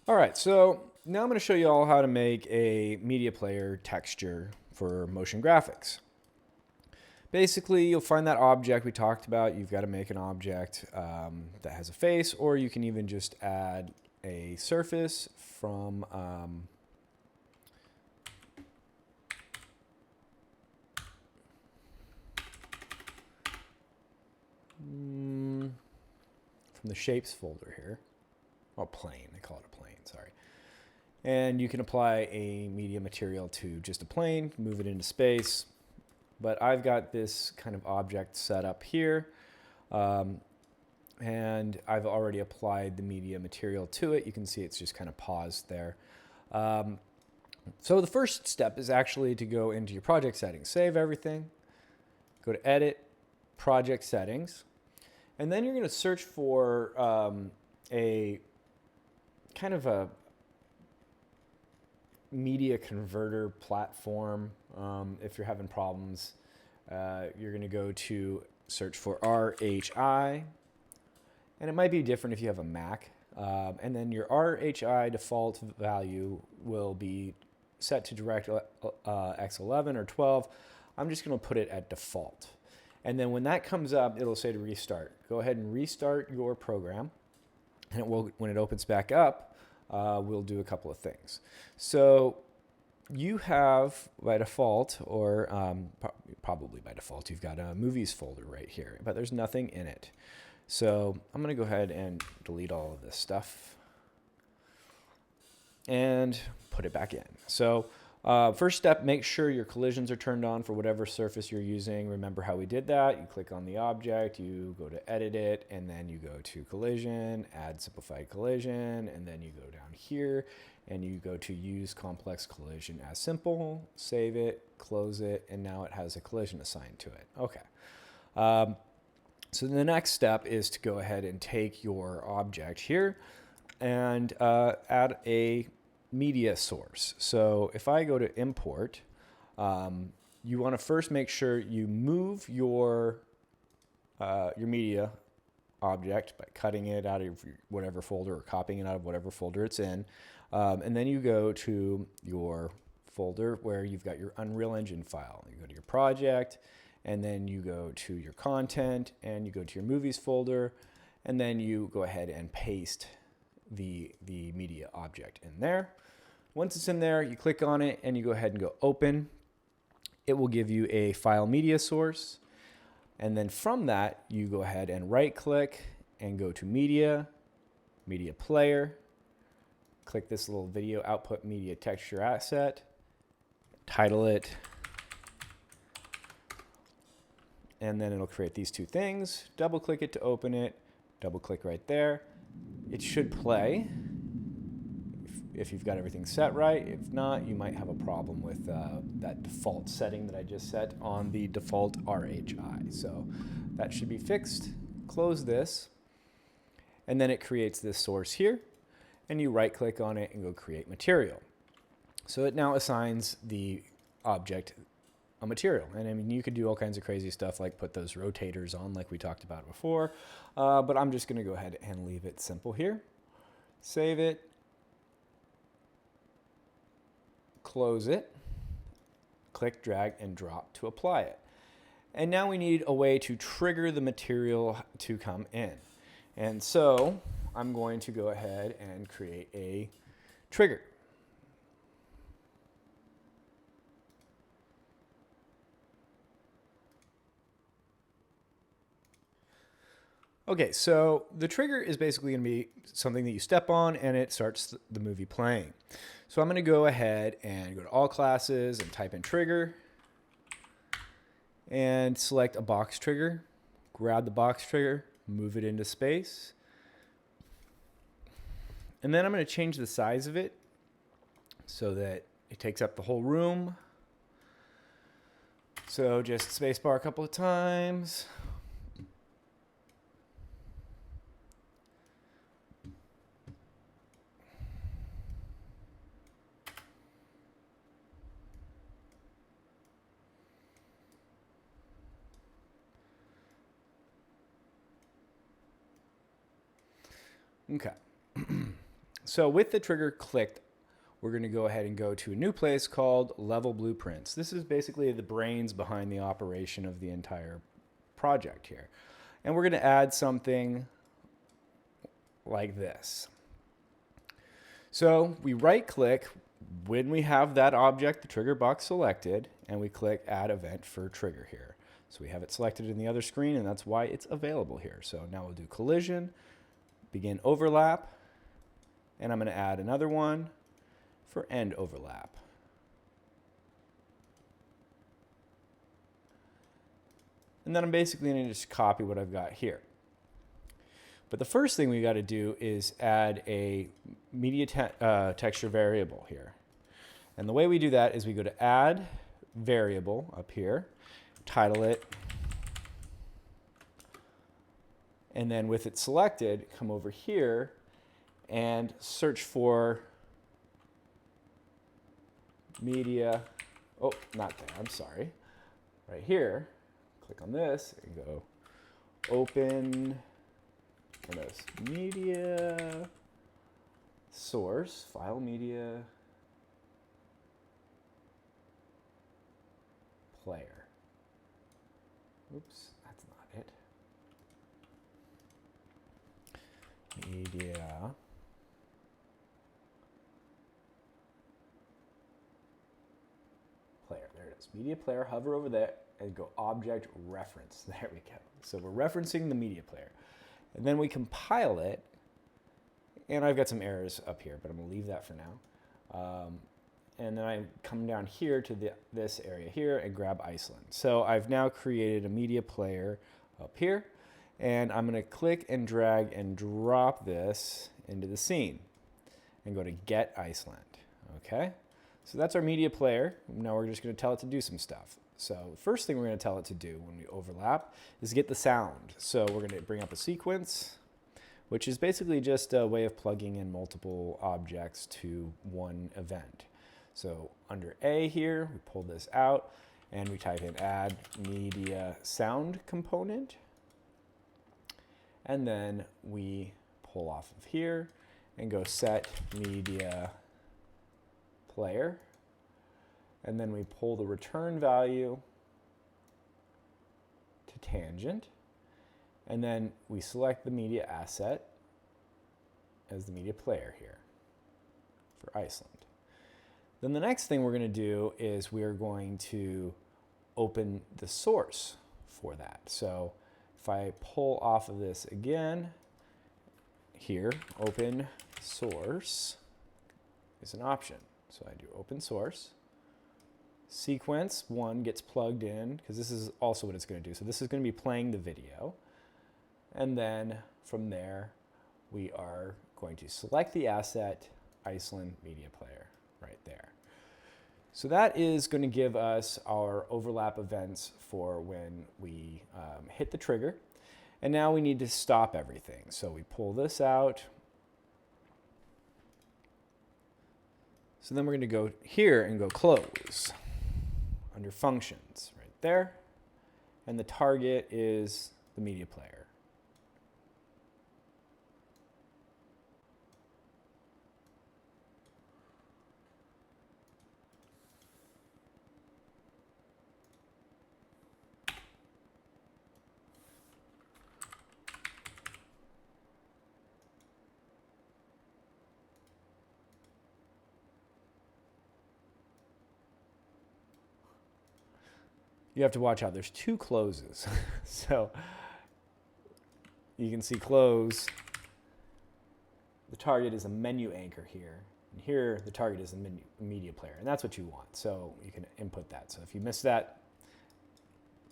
All right, so now I'm going to show you all how to make a media player texture for motion graphics. Basically, you'll find that object we talked about. You've got to make an object that has a face, or you can even just add a surface from the shapes folder here. Oh, plane. They call it a plane. Sorry. And you can apply a media material to just a plane, move it into space. But I've got this kind of object set up here. And I've already applied the media material to it. You can see it's just kind of paused there. So the first step is actually to go into your project settings, save everything, go to Edit, Project Settings, and then you're going to search for a kind of a media converter platform. If you're having problems, you're going to go to search for RHI, and it might be different if you have a Mac. And then your RHI default value will be set to DirectX 11 or 12. I'm just going to put it at default. And then when that comes up, it'll say to restart. Go ahead and restart your program. And it will, when it opens back up, we'll do a couple of things. So you have by default, or probably by default, you've got a movies folder right here, but there's nothing in it. So I'm going to go ahead and delete all of this stuff and put it back in. So first step, make sure your collisions are turned on for whatever surface you're using. Remember how we did that. You click on the object, you go to edit it, and then you go to collision, add simplified collision, and then you go down here and you go to use complex collision as simple, save it, close it, and now it has a collision assigned to it. Okay. So the next step is to go ahead and take your object here and add a media source. So if I go to import, you want to first make sure you move your media object by cutting it out of whatever folder or copying it out of whatever folder it's in. And then you go to your folder where you've got your Unreal Engine file. You go to your project, and then you go to your content, and you go to your movies folder, and then you go ahead and paste the media object in there. Once it's in there, you click on it, and you go ahead and go open. It will give you a file media source, and then from that, you go ahead and right-click and go to Media, Media Player, click this little video output media texture asset, title it, and then it'll create these two things. Double click it to open it, double click right there. It should play if you've got everything set right. If not, you might have a problem with that default setting that I just set on the default RHI. So that should be fixed. Close this, and then it creates this source here, and you right click on it and go create material. So it now assigns the object a material. And I mean, you could do all kinds of crazy stuff like put those rotators on like we talked about before, but I'm just gonna go ahead and leave it simple here. Save it, close it, click, drag, and drop to apply it. And now we need a way to trigger the material to come in. And so I'm going to go ahead and create a trigger. Okay, so the trigger is basically going to be something that you step on and it starts the movie playing. So I'm going to go ahead and go to all classes and type in trigger and select a box trigger. Grab the box trigger, move it into space. And then I'm going to change the size of it so that it takes up the whole room. So just spacebar a couple of times. Okay. So with the trigger clicked, we're going to go ahead and go to a new place called Level Blueprints. This is basically the brains behind the operation of the entire project here. And we're going to add something like this. So we right click when we have that object, the trigger box selected, and we click Add Event for Trigger here. So we have it selected in the other screen, and that's why it's available here. So now we'll do collision, begin overlap, and I'm going to add another one for end overlap. And then I'm basically going to just copy what I've got here. But the first thing we got to do is add a media texture variable here. And the way we do that is we go to Add Variable up here, title it, and then with it selected, come over here and search for media, oh, not there, I'm sorry. Right here, click on this and go open media source, file media player. Oops, that's not it. Media player, there it is. Media player, hover over there and go object reference. There we go. So we're referencing the media player. And then we compile it, and I've got some errors up here, but I'm going to leave that for now. And then I come down here to this area here and grab Iceland. So I've now created a media player up here, and I'm going to click and drag and drop this into the scene and go to Get Iceland. Okay, so that's our media player. Now we're just going to tell it to do some stuff. So the first thing we're going to tell it to do when we overlap is get the sound. So we're going to bring up a sequence, which is basically just a way of plugging in multiple objects to one event. So under A here, we pull this out and we type in add media sound component. And then we pull off of here and go set media player. And then we pull the return value to tangent. And then we select the media asset as the media player here for Iceland. Then the next thing we're going to do is we're going to open the source for that. So if I pull off of this again, here, open source is an option. So I do open source. Sequence 1 gets plugged in, because this is also what it's going to do. So this is going to be playing the video. And then from there, we are going to select the asset, Iceland Media Player, right there. So that is going to give us our overlap events for when we hit the trigger. And now we need to stop everything. So we pull this out. So then we're going to go here and go close under functions right there. And the target is the media player. You have to watch out. There's two closes. So you can see close. The target is a menu anchor here. And here, the target is a media player. And that's what you want. So you can input that. So if you miss that,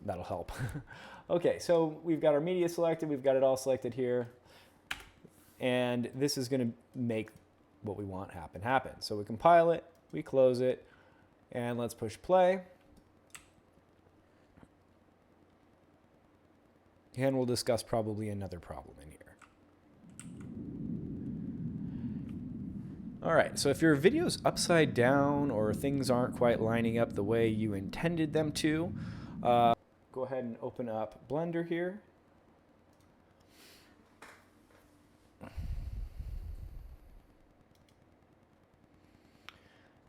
that'll help. Okay, so we've got our media selected. We've got it all selected here. And this is going to make what we want happen. So we compile it. We close it. And let's push play. And we'll discuss probably another problem in here. All right, so if your video's upside down or things aren't quite lining up the way you intended them to, go ahead and open up Blender here.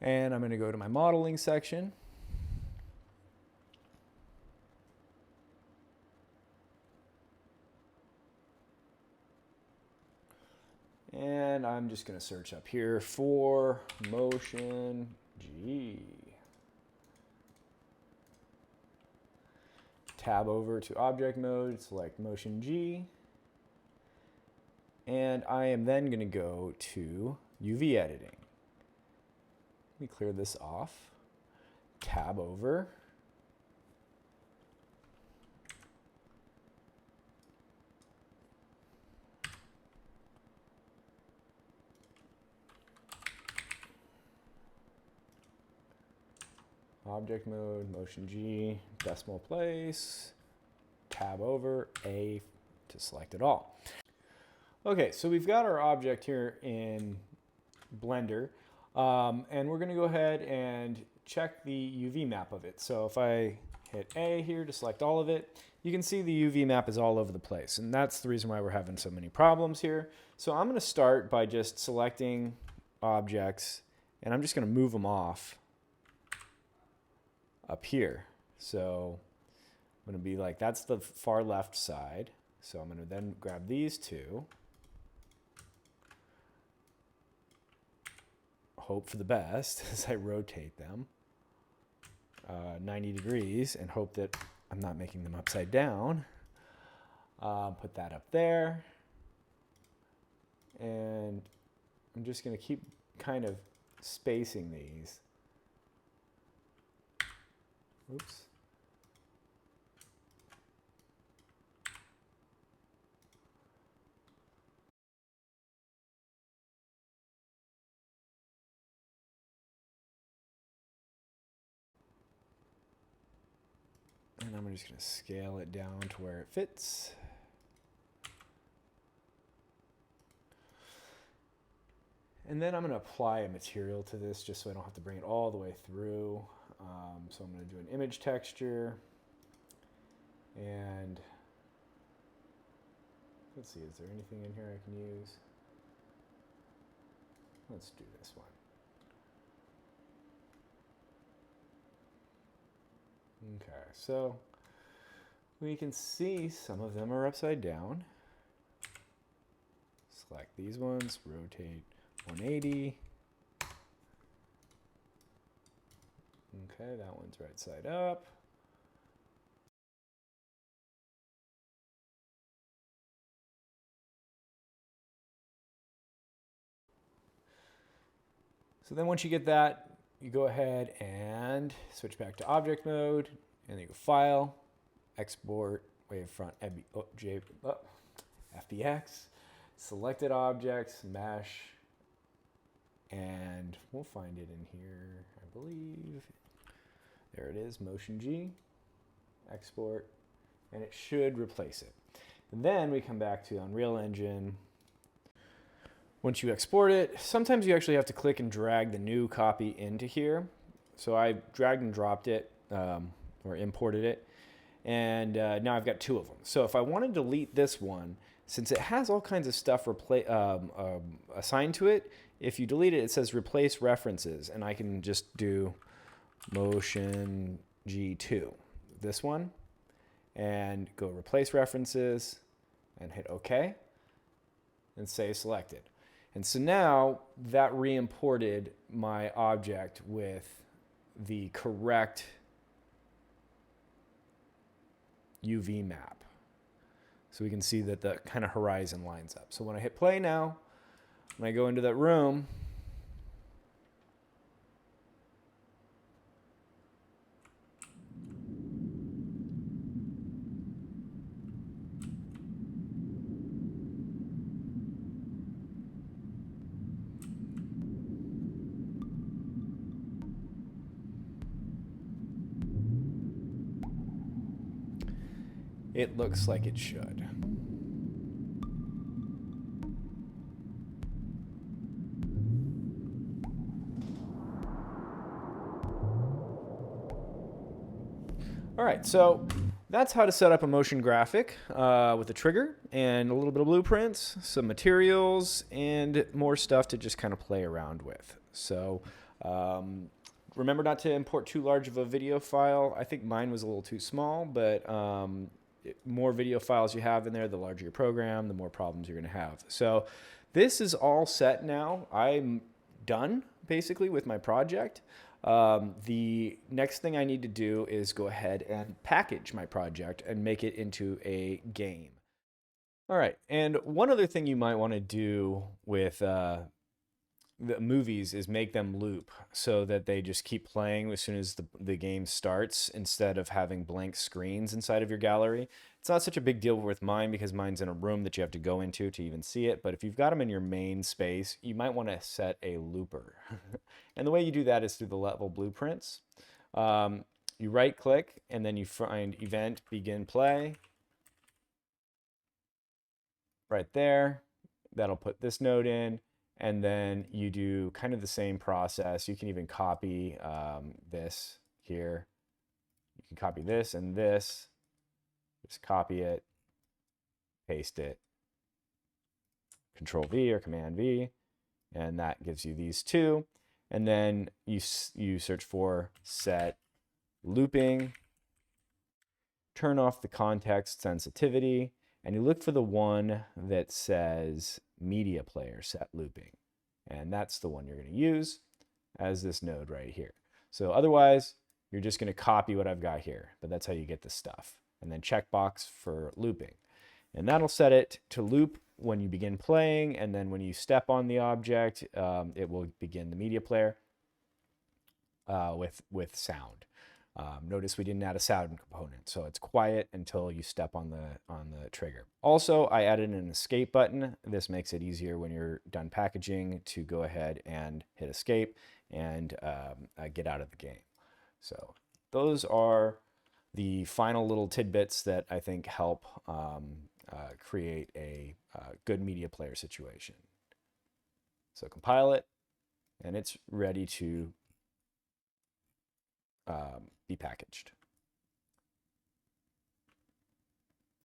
And I'm going to go to my modeling section. And I'm just going to search up here for Motion G. Tab over to object mode, select Motion G. And I am then going to go to UV editing. Let me clear this off. Tab over. Object mode, Motion G, decimal place, tab over, A to select it all. Okay, so we've got our object here in Blender, and we're gonna go ahead and check the UV map of it. So if I hit A here to select all of it, you can see the UV map is all over the place, and that's the reason why we're having so many problems here. So I'm gonna start by just selecting objects, and I'm just gonna move them off up here. So I'm going to be like, that's the far left side. So I'm going to then grab these two, hope for the best as I rotate them 90 degrees and hope that I'm not making them upside down. Put that up there. And I'm just going to keep kind of spacing these. Oops. And I'm just going to scale it down to where it fits. And then I'm going to apply a material to this just so I don't have to bring it all the way through. So I'm going to do an image texture, and let's see, is there anything in here I can use? Let's do this one. Okay, so we can see some of them are upside down. Select these ones, rotate 180. Okay, that one's right side up. So then once you get that, you go ahead and switch back to object mode, and then you go File, Export, Wavefront, FBX, Selected Objects, Mesh, and we'll find it in here, I believe. There it is, Motion G, export, and it should replace it. And then we come back to Unreal Engine. Once you export it, sometimes you actually have to click and drag the new copy into here. So I dragged and dropped it, or imported it, and now I've got two of them. So if I want to delete this one, since it has all kinds of stuff assigned to it, if you delete it, it says replace references, and I can just do Motion G2, this one, and go replace references and hit OK and say selected. And so now that re-imported my object with the correct UV map. So we can see that the kind of horizon lines up. So when I hit play now, when I go into that room, it looks like it should. All right, so that's how to set up a motion graphic with a trigger and a little bit of blueprints, some materials, and more stuff to just kind of play around with. So Remember not to import too large of a video file. I think mine was a little too small, but more video files you have in there, the larger your program, the more problems you're going to have. So this is all set now. I'm done basically with my project. The next thing I need to do is go ahead and package my project and make it into a game. All right, and one other thing you might want to do with the movies is make them loop so that they just keep playing as soon as the game starts instead of having blank screens inside of your gallery. It's not such a big deal with mine because mine's in a room that you have to go into to even see it. But if you've got them in your main space, you might want to set a looper. And the way you do that is through the level blueprints. You right click and then you find event begin play right there. That'll put this node in. And then you do kind of the same process. You can even copy this here. You can copy this and this. Just copy it, paste it, Control V or Command V, and that gives you these two. And then you search for set looping, turn off the context sensitivity, and you look for the one that says media player set looping. And that's the one you're going to use as this node right here. So otherwise, you're just going to copy what I've got here, but that's how you get this stuff. And then checkbox for looping. And that'll set it to loop when you begin playing, and then when you step on the object, it will begin the media player with sound. Notice we didn't add a sound component, so it's quiet until you step on the trigger. Also, I added an escape button. This makes it easier when you're done packaging to go ahead and hit escape and get out of the game. So those are the final little tidbits that I think help create a good media player situation. So compile it, and it's ready to be packaged.